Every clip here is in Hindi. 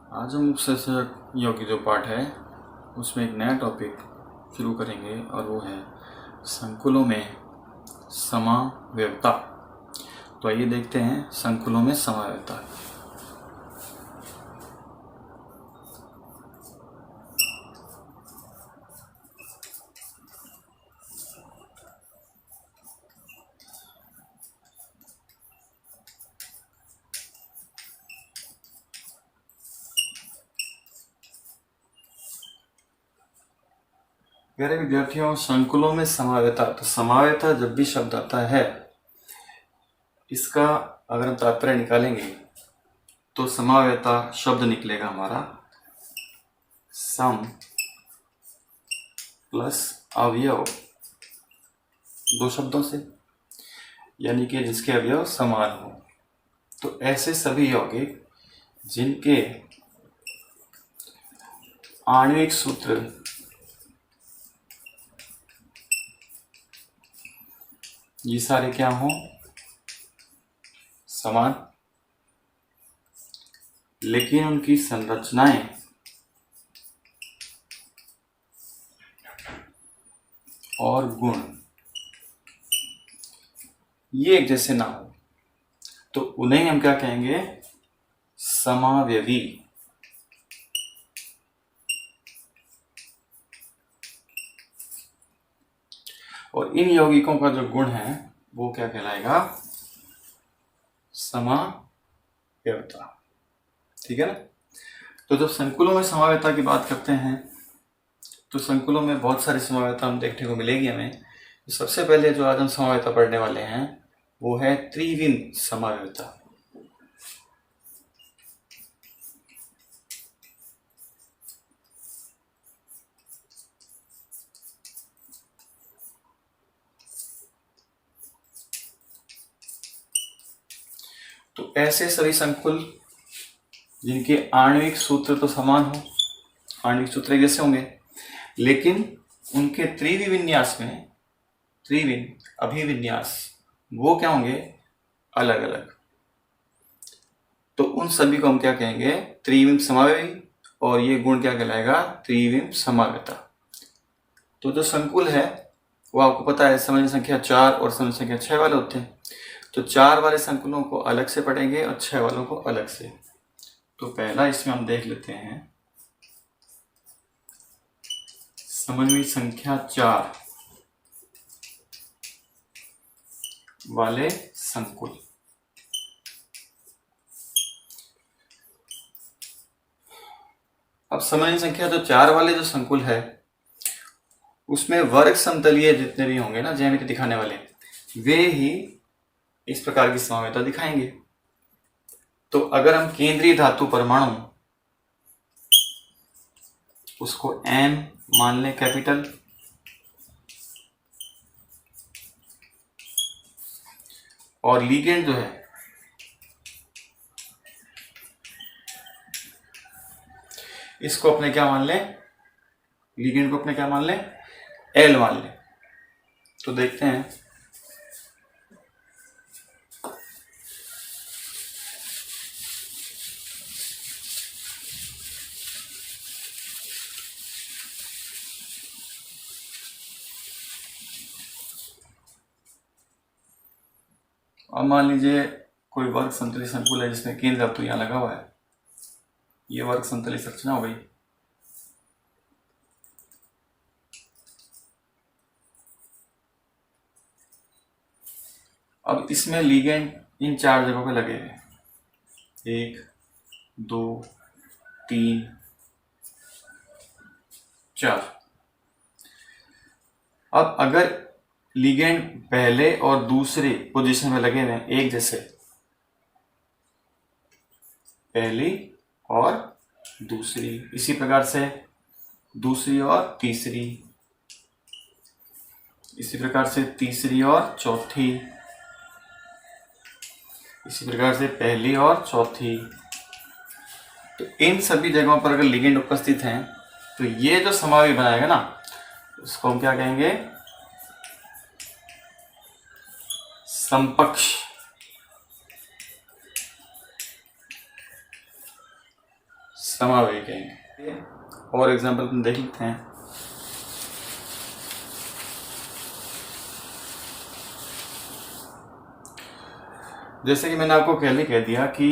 आज हम उपसर्जक योग की जो पाठ है उसमें एक नया टॉपिक शुरू करेंगे और वो है संकुलों में समाव्ययता। तो आइए देखते हैं संकुलों में समाव्ययता। प्यारे विद्यार्थियों, संकुलों में समाव्ययता, तो समाव्ययता जब भी शब्द आता है इसका अगर हम तात्पर्य निकालेंगे तो समाव्ययता शब्द निकलेगा हमारा सम प्लस अवयव, दो शब्दों से, यानी कि जिसके अवयव समान हो। तो ऐसे सभी यौगिक जिनके आणविक सूत्र ये सारे क्या हों, समान, लेकिन उनकी संरचनाएं और गुण ये एक जैसे ना हो, तो उन्हें हम क्या कहेंगे, समावयवी। और इन यौगिकों का जो गुण है वो क्या कहलाएगा, समाव्ययता। ठीक है ना। तो जब संकुलों में समाव्ययता की बात करते हैं तो संकुलों में बहुत सारी समाव्ययता हम देखने को मिलेगी हमें। तो सबसे पहले जो आज हम समाव्ययता पढ़ने वाले हैं वो है त्रिविम समाव्ययता। तो ऐसे सभी संकुल जिनके आणविक सूत्र तो समान हो, आणविक सूत्र एक जैसे होंगे, लेकिन उनके त्रिविन्यास में, त्रिविन अभिविन्यास, वो क्या होंगे, अलग अलग। तो उन सभी को हम क्या कहेंगे, त्रिविम समावयवी, और ये गुण क्या कहलाएगा, त्रिविम समाव्ययता। तो जो संकुल है वो आपको पता है समझ संख्या 4 और समझ संख्या 6 वाले होते हैं। तो 4 वाले संकुलों को अलग से पढ़ेंगे और 6 वालों को अलग से। तो पहला इसमें हम देख लेते हैं समन्वय संख्या 4 वाले संकुल। अब समन्वय संख्या जो 4 वाले जो संकुल है उसमें वर्ग समतलीय जितने भी होंगे ना, ज्यामिति दिखाने वाले, वे ही इस प्रकार की समाव्ययता दिखाएंगे। तो अगर हम केंद्रीय धातु परमाणु उसको M मान लें, कैपिटल, और लिगेंड जो है इसको अपने क्या मान लें, लिगेंड को अपने क्या मान लें, L मान लें। तो देखते हैं अब मान लीजिए कोई वर्ग समतलीय संकुल है जिसमें केंद्र धातु यहाँ लगा हुआ है, ये वर्ग समतलीय संरचना हो गई। अब इसमें लिगेंड इन 4 जगहों पे लगे हुए, 1 2 3 4। अब अगर लिगेंड पहले और दूसरे पोजीशन में लगे हुए हैं एक जैसे, पहली और दूसरी, इसी प्रकार से दूसरी और तीसरी, इसी प्रकार से तीसरी और चौथी, इसी प्रकार से पहली और चौथी। तो इन सभी जगहों पर अगर लिगेंड उपस्थित हैं तो ये जो समावयव बनाएगा ना उसको हम क्या कहेंगे, समपक्ष। समावेगी कहेंगे। और एग्जाम्पल हम देख लेते हैं। जैसे कि मैंने आपको पहले कह दिया कि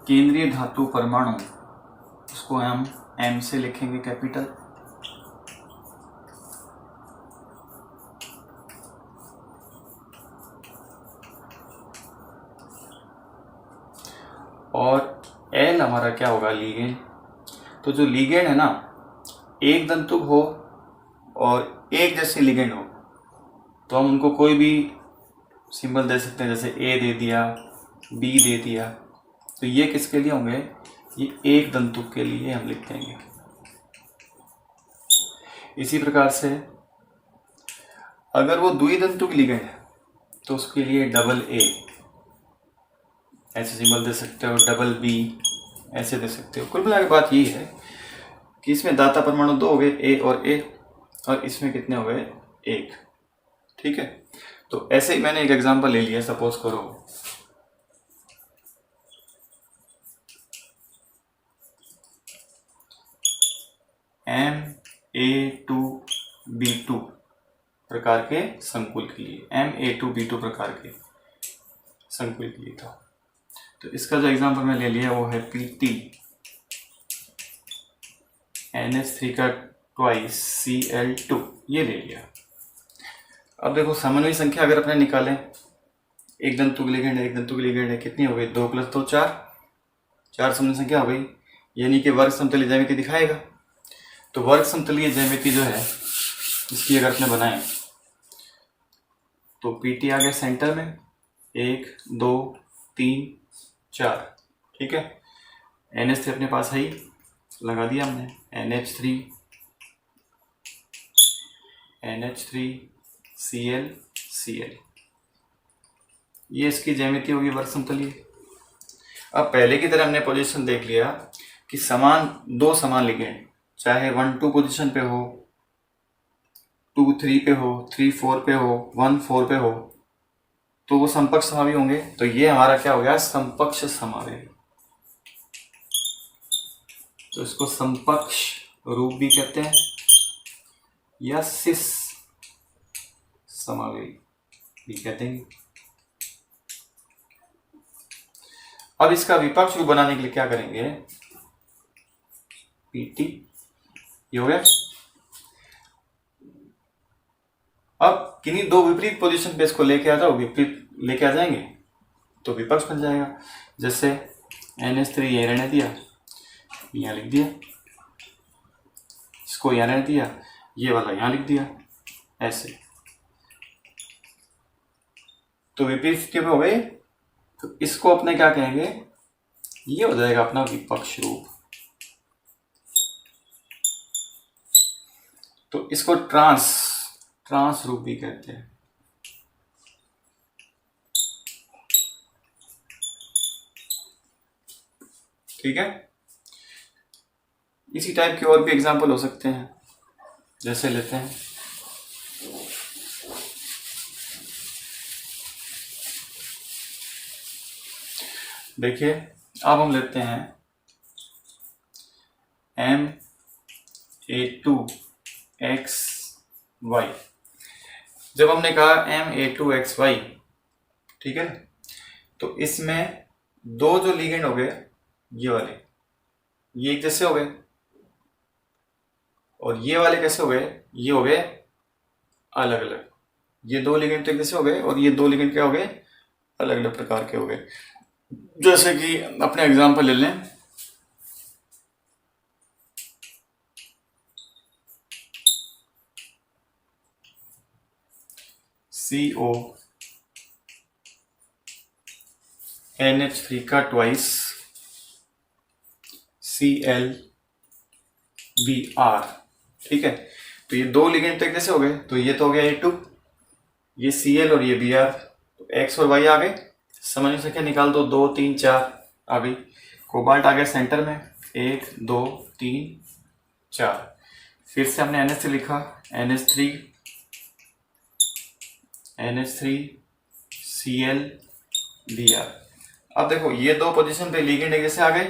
केंद्रीय धातु परमाणु, उसको हम एम से लिखेंगे कैपिटल, और एल हमारा क्या होगा, लीगेंड। तो जो लीगेंड है ना, एक दंतुक हो और एक जैसे लीगेंड हो तो हम उनको कोई भी सिंबल दे सकते हैं, जैसे ए दे दिया, बी दे दिया। तो ये किसके लिए होंगे, ये एक दंतुक के लिए हम लिख देंगे। इसी प्रकार से अगर वो द्विदंतुक लीगेंड है तो उसके लिए डबल ए ऐसे सिंबल दे सकते हो, डबल बी ऐसे दे सकते हो। कुल मिला के बात यही है कि इसमें दाता परमाणु दो हो गए, ए और इसमें कितने हो गए, एक। ठीक है, तो ऐसे ही मैंने एक एग्जांपल ले लिया। सपोज करो MA2B2 प्रकार के संकुल के लिए, MA2B2 प्रकार के संकुल के लिए था। तो इसका जो एग्जांपल मैं ले लिया वो है PT NH3 का ट्वाइस Cl2, ये ले लिया। अब देखो समन्वय संख्या अगर अपने निकालें, एक दंतुक लिगेंड है, कितनी हो गई, 2 + 2 4 समन्वय संख्या हो गई, यानी कि वर्ग समतलीय ज्यामिति दिखाएगा। तो वर्ग समतलीय ज्यामिति जो है इसकी अगर अपने बनाए तो PT आ गया सेंटर में, 1 2 3 4। ठीक है, NH3 अपने पास है ही, लगा दिया हमने, NH3 Cl, ये इसकी ज्यामिति होगी वर्ग समतलीय। अब पहले की तरह हमने पोजीशन देख लिया कि दो समान लिगेंड, चाहे 1 2 पोजीशन पे हो, 2 3 पे हो, 3 4 पे हो, 1 4 पे हो, तो वो समपक्ष समावी होंगे। तो ये हमारा क्या हो गया, समपक्ष समावेगी। तो इसको समपक्ष रूप भी कहते हैं या सिस समावेगी भी कहते हैं। अब इसका विपक्ष रूप बनाने के लिए क्या करेंगे, PT ये हो गया। अब किन्हीं दो विपरीत पोजीशन पे इसको लेके आ जाओ, विपरीत लेके आ जाएंगे तो विपक्ष बन जाएगा। जैसे NH3 ये रहने दिया, यहाँ लिख दिया, इसको यहाँ रहने दिया, ये वाला यहाँ लिख दिया, ऐसे। तो विपरीत स्थिति में हो गए, तो इसको अपने क्या कहेंगे, ये हो जाएगा अपना विपक्ष रूप। तो इसको ट्रांस रूप भी कहते हैं। ठीक है, इसी टाइप के और भी एग्जाम्पल हो सकते हैं। जैसे लेते हैं देखिए, अब हम लेते हैं MA2XY। जब हमने कहा MA2XY, ठीक है, तो इसमें दो जो लिगेंड हो गए, ये वाले, ये एक जैसे हो गए, और ये वाले कैसे हो गए, ये हो गए अलग अलग। ये दो लिगेंड तो एक जैसे हो गए और ये दो लिगेंड क्या हो गए, अलग अलग प्रकार के हो गए। जैसे कि अपने एग्जांपल ले लें, CO NH3 का ट्वाइस ClBr। ठीक है, तो ये दो लिगेंड तक कैसे हो गए, तो ये तो हो गया A2, ये Cl और ये Br, तो X और Y आ गए। समन्वय संख्या निकाल दो, 2 3 4 आ गई। कोबाल्ट आ गया सेंटर में, 1 2 3 4। फिर से हमने NH3 लिखा, NH3 Cl Br। अब देखो ये दो पोजीशन पे लिगेंड एक जैसे आ गए,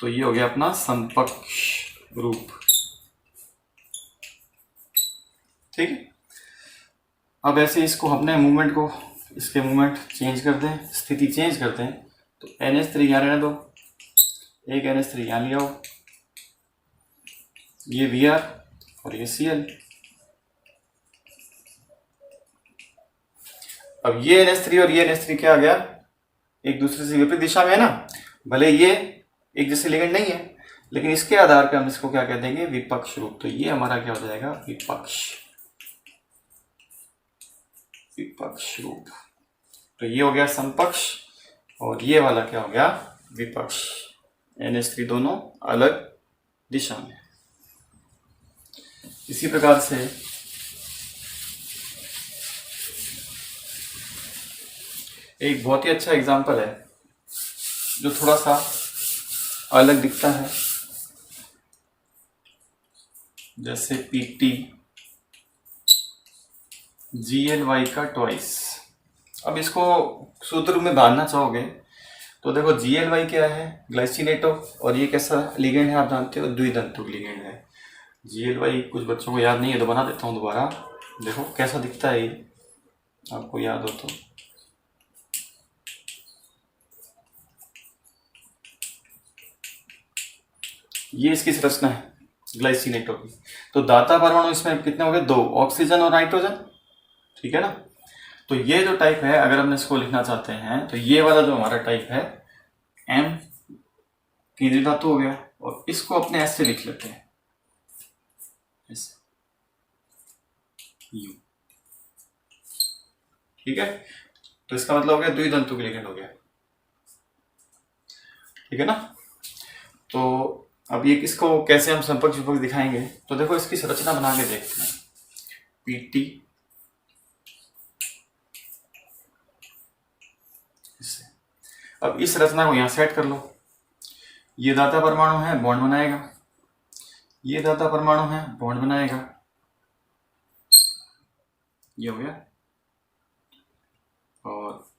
तो ये हो गया अपना समकक्ष रूप। ठीक है, अब ऐसे इसको अपने मूवमेंट को, इसके मूवमेंट चेंज कर दें, स्थिति चेंज करते हैं। तो NH3 यहाँ रहने दो, एक NH3 यहाँ ले आओ, ये Br और ये Cl। अब ये NH3 और ये NH3 क्या आ गया, एक दूसरे से विपरीत दिशा में है ना। भले ये एक जैसे लिगेंड नहीं है, लेकिन इसके आधार पर हम इसको क्या कह देंगे, विपक्ष रूप। तो ये हमारा क्या हो जाएगा, विपक्ष रूप। तो ये हो गया समपक्ष और ये वाला क्या हो गया, विपक्ष। NH3 दोनों अलग दिशा में। इसी प्रकार से एक बहुत ही अच्छा एग्जाम्पल है जो थोड़ा सा अलग दिखता है, जैसे PT GLY का ट्वाइस। अब इसको सूत्र में बांधना चाहोगे तो देखो, GLY क्या है, ग्लाइसिनेटो, और ये कैसा लिगेंड है आप जानते हो, द्वितंतुक लिगेंड है। GLY कुछ बच्चों को याद नहीं है तो बना देता हूँ दोबारा। देखो कैसा दिखता है ये, आपको याद हो तो। ये इसकी संरचना है ग्लाइसिनेटो की। तो दाता परमाणु इसमें कितने हो गए, 2, ऑक्सीजन और नाइट्रोजन। ठीक है ना। तो ये जो टाइप है, अगर हम इसको लिखना चाहते हैं तो ये वाला जो हमारा टाइप है M केंद्रीय धातु हो गया, और इसको अपने S से लिख लेते हैं, ऐसे U। ठीक है, तो इसका मतलब हो गया द्वितंतुक लिगेंड हो गया। ठीक है ना। तो अब ये किसको कैसे हम संपर्क विपक्ष दिखाएंगे, तो देखो इसकी संरचना बना के देखते हैं। PT इससे, अब इस रचना को यहां सेट कर लो। ये दाता परमाणु है, बॉन्ड बनाएगा, ये दाता परमाणु है, बॉन्ड बनाएगा, ये हो गया, और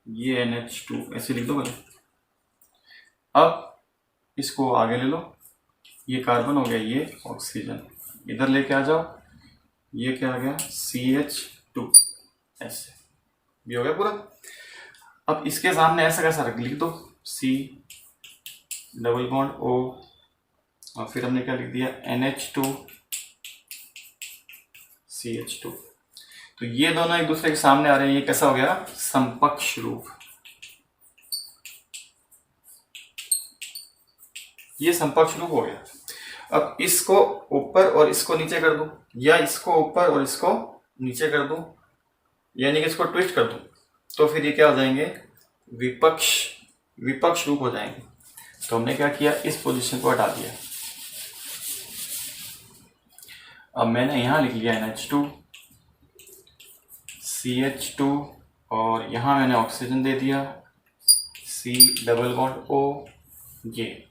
ये NH2 ऐसे लिख दो बोले। अब इसको आगे ले लो, ये कार्बन हो गया, ये ऑक्सीजन, इधर लेके आ जाओ, ये क्या आ गया, CH2 ऐसे, ये हो गया पूरा। अब इसके सामने ऐसा कैसा रख, लिख दो C डबल बॉन्ड O, और फिर हमने क्या लिख दिया, NH2 CH2। तो ये दोनों एक दूसरे के सामने आ रहे हैं, ये कैसा हो गया, समपक्ष रूप। ये समपक्ष रूप हो गया। अब इसको ऊपर और इसको नीचे कर दूं, या इसको ऊपर और इसको नीचे कर दूं, यानी कि इसको ट्विस्ट कर दूं, तो फिर ये क्या हो जाएंगे, विपक्ष रूप हो जाएंगे। तो हमने क्या किया, इस पोजीशन को हटा दिया। अब मैंने यहां लिख लिया NH2 CH2, और यहां मैंने ऑक्सीजन दे दिया C डबल बॉन्ड O, ये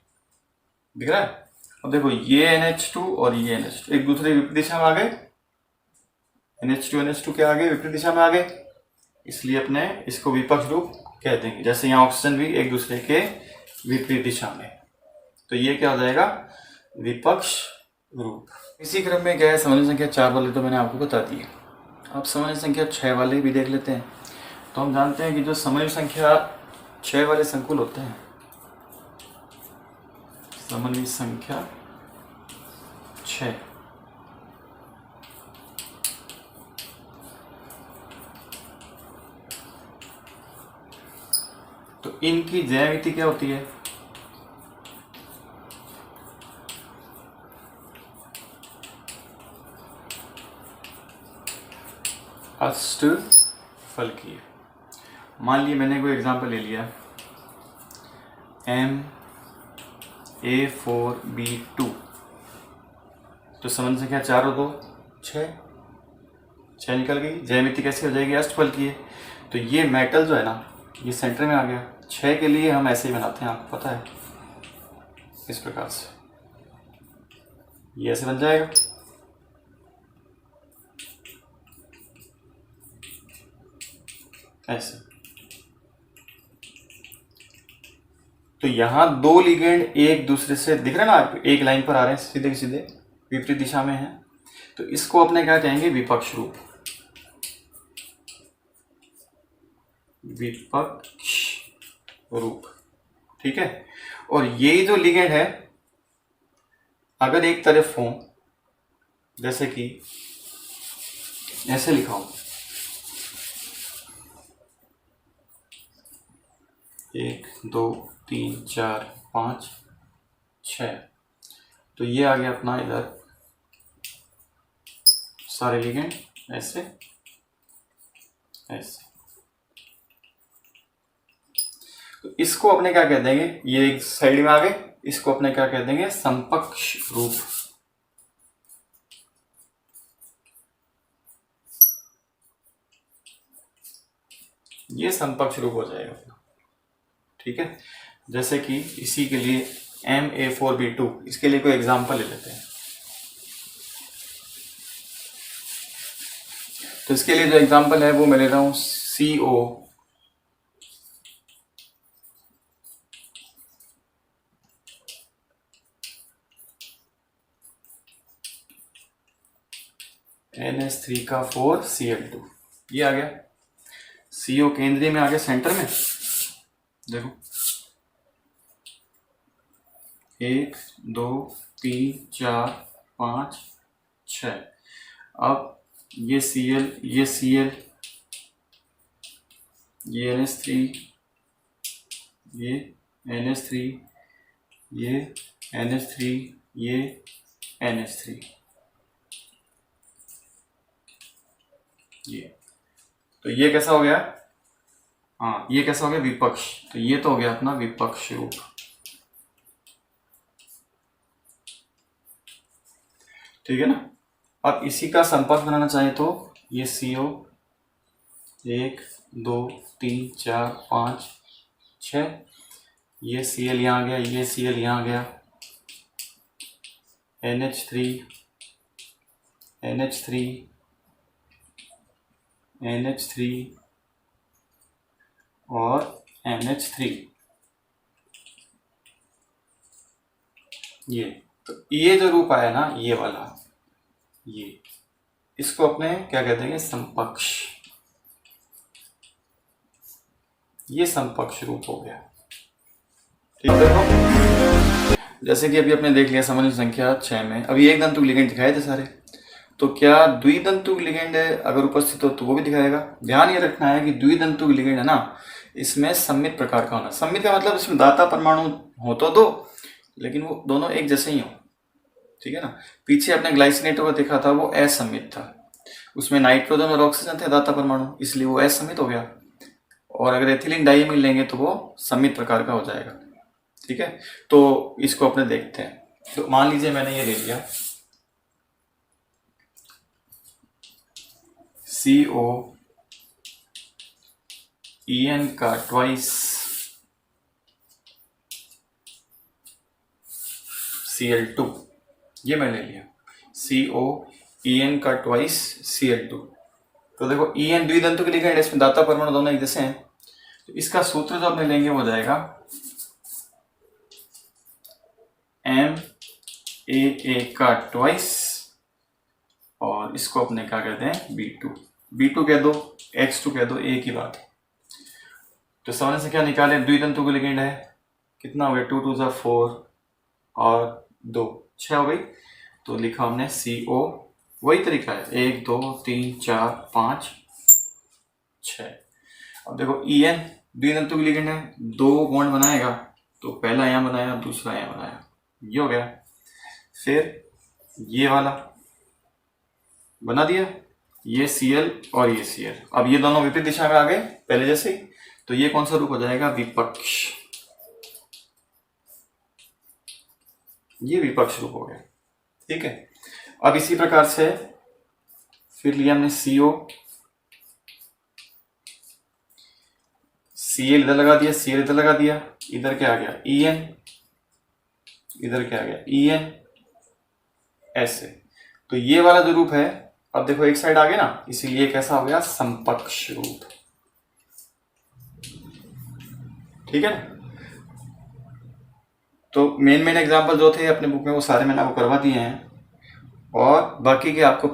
दिख रहा है। अब देखो ये NH2 और ये NH2 एक दूसरे विपरीत दिशा में आ गए, NH2 क्या आ गए, विपरीत दिशा में आ गए, इसलिए अपने इसको विपक्ष रूप कहते हैं। जैसे यहाँ ऑक्सीजन भी एक दूसरे के विपरीत दिशा में, तो ये क्या हो जाएगा, विपक्ष रूप। इसी क्रम में क्या है, समन्वय संख्या 4 वाले तो मैंने आपको बता दिए। अब समन्वय संख्या 6 वाले भी देख लेते हैं। तो हम जानते हैं कि जो समन्वय संख्या 6 वाले संकुल होते हैं, समन्वय संख्या 6, तो इनकी ज्यामिति क्या होती है, अष्टफलकीय। मान लिए मैंने कोई एग्जांपल ले लिया, MA4B2, तो समन्वय संख्या 4 और 2 6 निकल गई। ज्यामिति कैसे हो जाएगी, अष्टफलकीय। तो ये मेटल जो है ना, ये सेंटर में आ गया। 6 के लिए हम ऐसे ही बनाते हैं, आपको पता है, इस प्रकार से ये ऐसे बन जाएगा। ऐसे तो यहां दो लिगेंड एक दूसरे से दिख रहे हैं ना, एक लाइन पर आ रहे हैं, सीधे सीधे विपरीत दिशा में है, तो इसको अपने क्या कहेंगे, विपक्ष रूप। विपक्ष रूप, ठीक है। और ये जो लिगेंड है अगर एक तरफ हो, जैसे कि ऐसे लिखा हूं, 1 2 3 4 5 6, तो ये आ गया अपना इधर सारे लिगेंड ऐसे ऐसे। तो इसको अपने क्या कह देंगे, ये एक साइड में आ गए, इसको अपने क्या कह देंगे, समपक्ष रूप। ये समपक्ष रूप हो जाएगा अपना, ठीक है। जैसे कि इसी के लिए MA4B2, इसके लिए कोई एग्जांपल ले लेते हैं। तो इसके लिए जो एग्जांपल है वो मैं ले रहा हूं CO NH3 का 4Cl2, ये आ गया। CO केंद्रीय में आ गया, सेंटर में देखो 1 2 3 4 5 6। अब ये Cl, ये Cl, ये NH3, ये NH3, ये NH3, ये NH3, ये तो ये कैसा हो गया, हाँ ये कैसा हो गया, विपक्ष। तो ये तो हो गया अपना विपक्ष रूप, ठीक है ना। अब इसी का संपर्क बनाना चाहे तो ये CO 1 2 3 4 5 6, ये Cl यहाँ आ गया, ये Cl यहाँ आ गया, NH3 NH3 NH3 और NH3, ये तो ये जो रूप आया ना, ये वाला, ये इसको अपने क्या कहते हैं, समपक्ष। ये समपक्ष रूप हो गया, ठीक है। जैसे कि अभी आपने देख लिया सामान्य संख्या 6 में, अभी एक दंतु लिगेंड दिखाए थे सारे, तो क्या द्विदंतु लिगेंड अगर उपस्थित हो तो वो भी दिखाएगा। ध्यान ये रखना है कि द्विदंतु लिगेंड है ना, इसमें सममित प्रकार का होना। सममित का मतलब इसमें दाता परमाणु हो तो दो, लेकिन वो दोनों एक जैसे ही हो, ठीक है ना। पीछे आपने ग्लाइसिनेटो को देखा था, वो असममित था, उसमें नाइट्रोजन और ऑक्सीजन थे दाता परमाणु, इसलिए वो असममित हो गया। और अगर एथिलीन डाइमीन लेंगे तो वो सममित प्रकार का हो जाएगा, ठीक है। तो इसको अपने देखते हैं। तो मान लीजिए मैंने ये ले लिया CO En का ट्वाइस Cl2, ये मैं ले लिया CO En का ट्वाइस Cl2। तो देखो En द्विदंतु के लिगेंड, इसमें दाता परमाणु दोनों एक जैसे हैं, तो इसका सूत्र जो अपने लेंगे वो जाएगा MAA का ट्वाइस, और इसको अपने क्या कहते हैं, B2 कह दो, H2 कह दो, एक ही बात है। तो सामान्य से क्या निकाले, द्विदंतु के लिगेंड है, कितना हो गया, 2 2 जा 4 और 2 6 हो गई। तो लिखा हमने CO, वही तरीका है, 1 2 3 4 5 6। अब देखो En द्विदंतु के लिगेंड है, 2 बॉन्ड बनाएगा, तो पहला यहाँ बनाया, दूसरा यहाँ बनाया, ये हो गया। फिर ये वाला बना दिया, ये Cl और ये Cl, अब ये दोनों विपरीत दिशा में आ गए पहले जैसे ही, तो ये कौन सा रूप हो जाएगा, विपक्ष। ये विपक्ष रूप हो गया, ठीक है। अब इसी प्रकार से फिर लिया हमने CO, Cl इधर लगा दिया, Cl इधर लगा दिया, इधर क्या आ गया, En, इधर क्या आ गया, En, ऐसे। तो ये वाला जो रूप है, अब देखो एक साइड आ गया ना, इसीलिए कैसा हो गया, समपक्ष रूप, ठीक है ना। तो मेन एग्जाम्पल जो थे अपने बुक में वो सारे मैंने आपको करवा दिए हैं, और बाकी के आपको